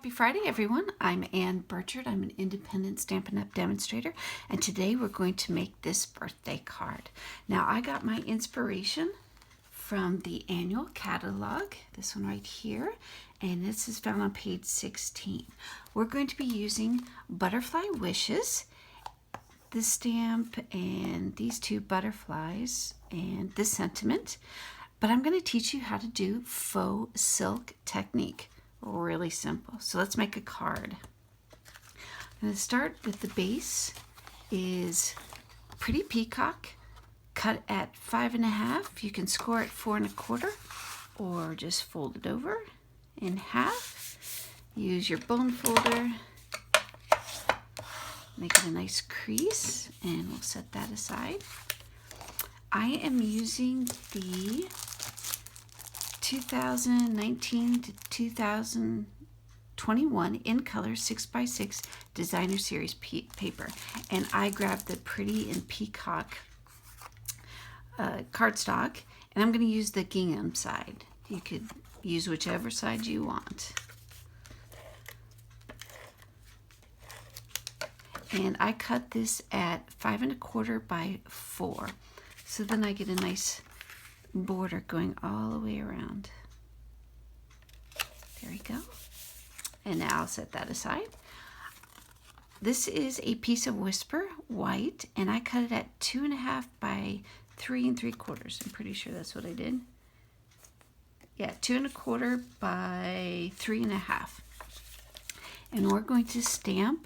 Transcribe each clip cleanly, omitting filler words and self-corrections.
Happy Friday, everyone. I'm Ann Birchard. I'm an independent Stampin' Up! Demonstrator, and today we're going to make this birthday card. Now, I got my inspiration from the annual catalog, this one right here, and this is found on page 16. We're going to be using Butterfly Wishes, this stamp, and these two butterflies, and this sentiment, but I'm going to teach you how to do Faux Silk Technique. Really simple. So let's make a card. I'm going to start with the base is Pretty Peacock, cut at 5.5. You can score at 4 1/4, or just fold it over in half. Use your bone folder, make it a nice crease, and we'll set that aside. I am using the 2019 to 2021 in color 6x6 designer series paper, and I grabbed the Pretty and Peacock cardstock, and I'm going to use the gingham side. You could use whichever side you want. And I cut this at 5 1/4 by 4, so then I get a nice border going all the way around. There we go. And now I'll set that aside. This is a piece of Whisper white, and I cut it at 2.5 by 3 3/4. I'm pretty sure that's what I did. Yeah, 2 1/4 by 3.5. And we're going to stamp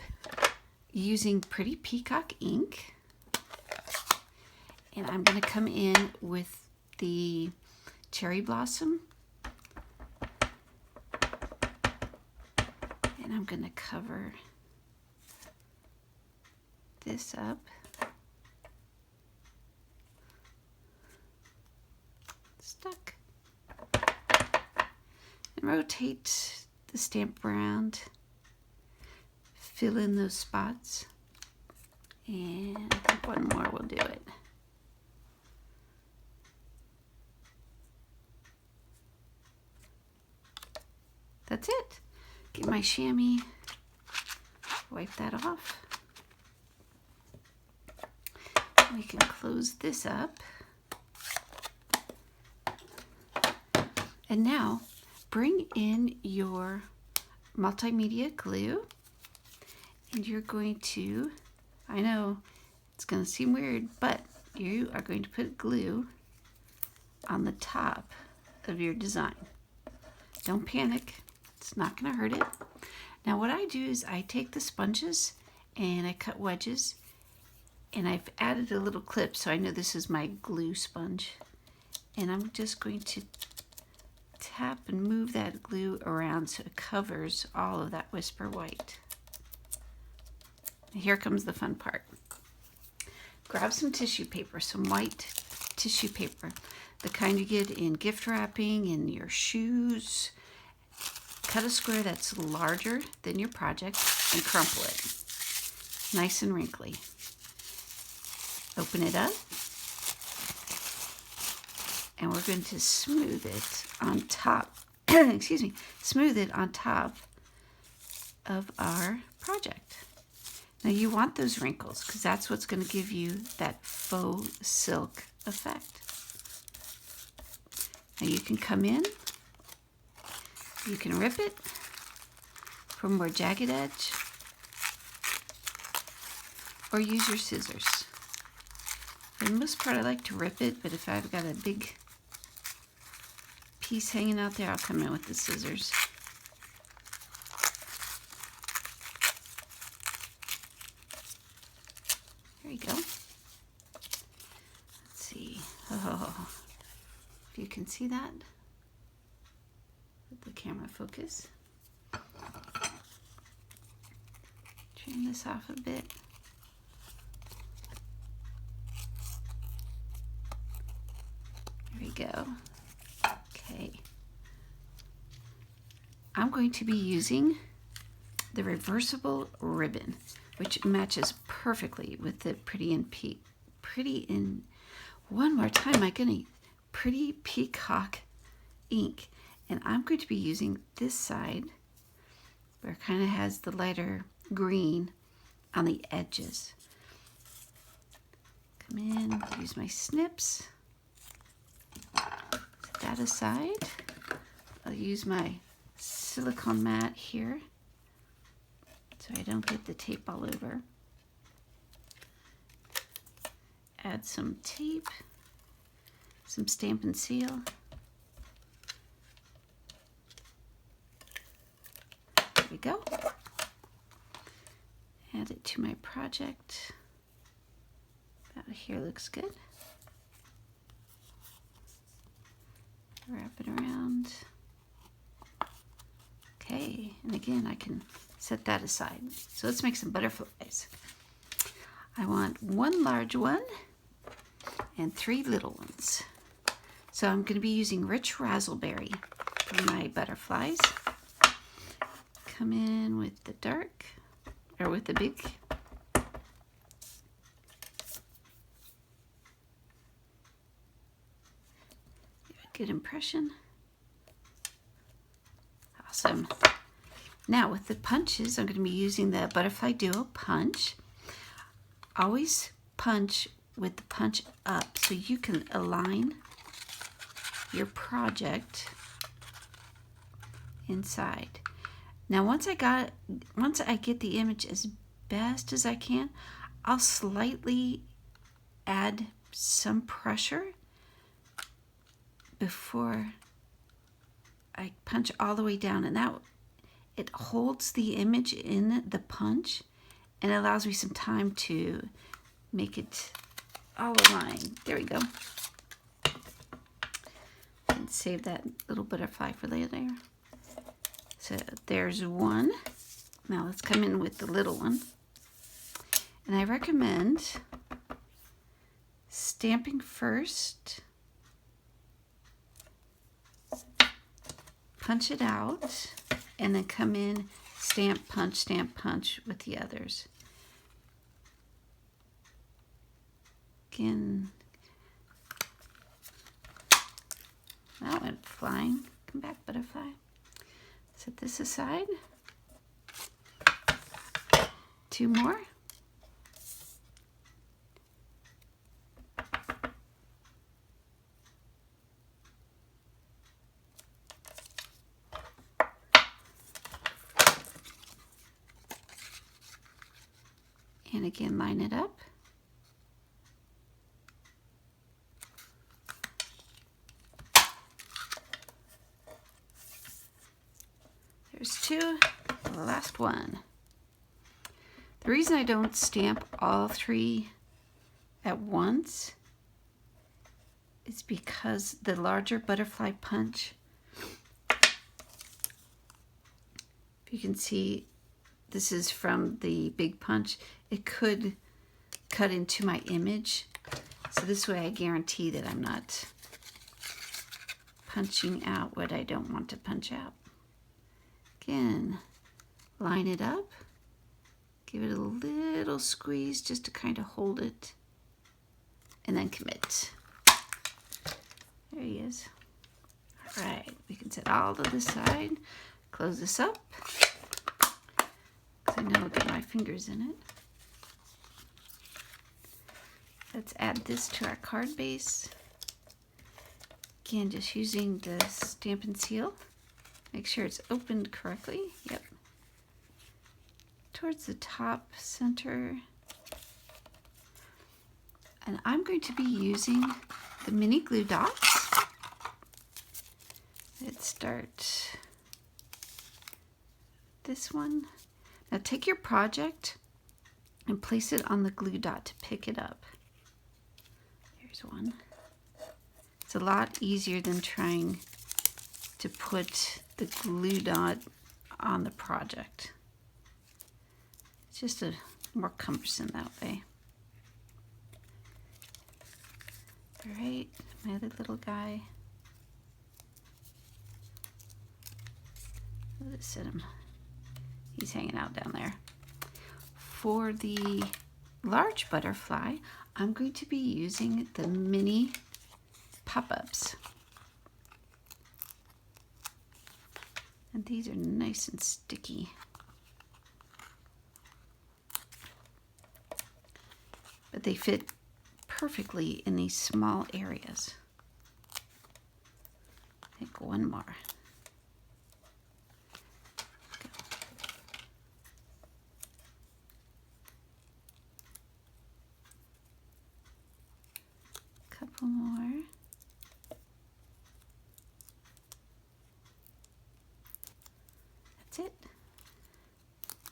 using Pretty Peacock ink. And I'm going to come in with the cherry blossom, and I'm going to cover this up. Stuck. And rotate the stamp around, fill in those spots, and I think one more will do it. That's it. Get my chamois, wipe that off. We can close this up. And now bring in your multimedia glue, and you're going to, I know it's going to seem weird, but you are going to put glue on the top of your design. Don't panic. It's not going to hurt it. Now what I do is I take the sponges and I cut wedges, and I've added a little clip so I know this is my glue sponge, and I'm just going to tap and move that glue around so it covers all of that Whisper white. And here comes the fun part. Grab some tissue paper, some white tissue paper, the kind you get in gift wrapping, in your shoes. Cut a square that's larger than your project and crumple it. Nice and wrinkly. Open it up, and we're going to smooth it on top, excuse me, smooth it on top of our project. Now you want those wrinkles because that's what's going to give you that faux silk effect. Now you can come in, you can rip it for a more jagged edge, or use your scissors. For the most part, I like to rip it, but if I've got a big piece hanging out there, I'll come in with the scissors. There you go. Let's see. Oh, if you can see that. Let the camera focus. Trim this off a bit. There we go. Okay. I'm going to be using the reversible ribbon, which matches perfectly with the one more time, my goodness, Pretty Peacock ink. And I'm going to be using this side where it kind of has the lighter green on the edges. Come in, use my snips. Set that aside. I'll use my silicone mat here so I don't get the tape all over. Add some tape, some Stampin' Seal. There we go. Add it to my project. About here looks good. Wrap it around. Okay, and again, I can set that aside. So let's make some butterflies. I want one large one and 3 little ones. So I'm going to be using rich raspberry for my butterflies. Come in with the dark, or with the big. Give a good impression. Awesome. Now with the punches, I'm going to be using the Butterfly Duo punch. Always punch with the punch up so you can align your project inside. Now once I get the image as best as I can, I'll slightly add some pressure before I punch all the way down, and that it holds the image in the punch and allows me some time to make it all aligned. There we go. And save that little butterfly for later. So there's one. Now let's come in with the little one. And I recommend stamping first, punch it out, and then come in, stamp, punch with the others. Again, that went flying. Come back, butterfly. Set this aside. 2 more. And again, line it up. There's 2, the last one. The reason I don't stamp all 3 at once is because the larger butterfly punch, if you can see, this is from the big punch, it could cut into my image. So this way I guarantee that I'm not punching out what I don't want to punch out. Again, line it up, give it a little squeeze just to kind of hold it, and then commit. There he is. All right, we can set all to the side, close this up, because I know I'll get my fingers in it. Let's add this to our card base. Again, just using the Stampin' Seal. Make sure it's opened correctly. Yep. Towards the top center. And I'm going to be using the mini glue dots. Let's start this one. Now take your project and place it on the glue dot to pick it up. Here's one. It's a lot easier than trying to put the glue dot on the project. It's just more cumbersome that way. All right, my other little guy. I'll just set him. He's hanging out down there. For the large butterfly, I'm going to be using the mini pop-ups. And these are nice and sticky. they fit perfectly in these small areas. I think one more. Couple more. That's it.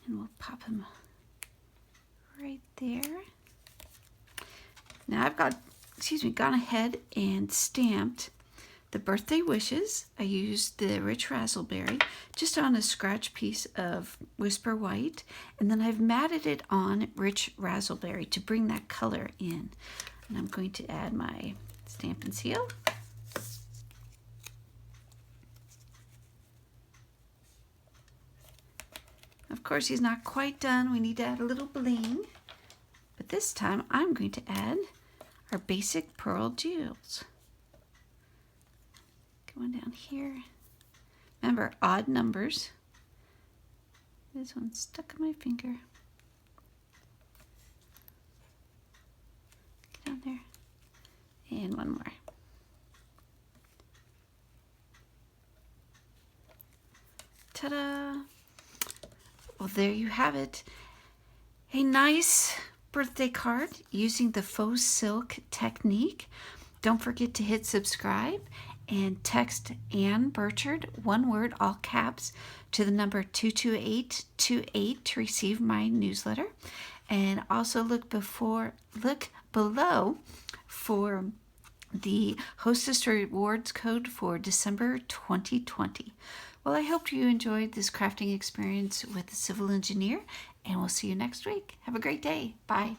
And we'll pop them right there. Now I've gone ahead and stamped the birthday wishes. I used the rich raspberry just on a scratch piece of Whisper White, and then I've matted it on rich raspberry to bring that color in. And I'm going to add my Stampin' Seal. Of course, he's not quite done. We need to add a little bling. But this time, I'm going to add our basic pearl jewels. Going down here. Remember, odd numbers. This one's stuck on my finger. Get down there. And one more. Ta-da! Well, there you have it. A nice birthday card using the Faux Silk Technique. Don't forget to hit subscribe and text ANNBIRCHARD, one word, all caps, to the number 22828 to receive my newsletter. And also look below for the Hostess Rewards code for December 2020. Well, I hope you enjoyed this crafting experience with the civil engineer, and we'll see you next week. Have a great day. Bye.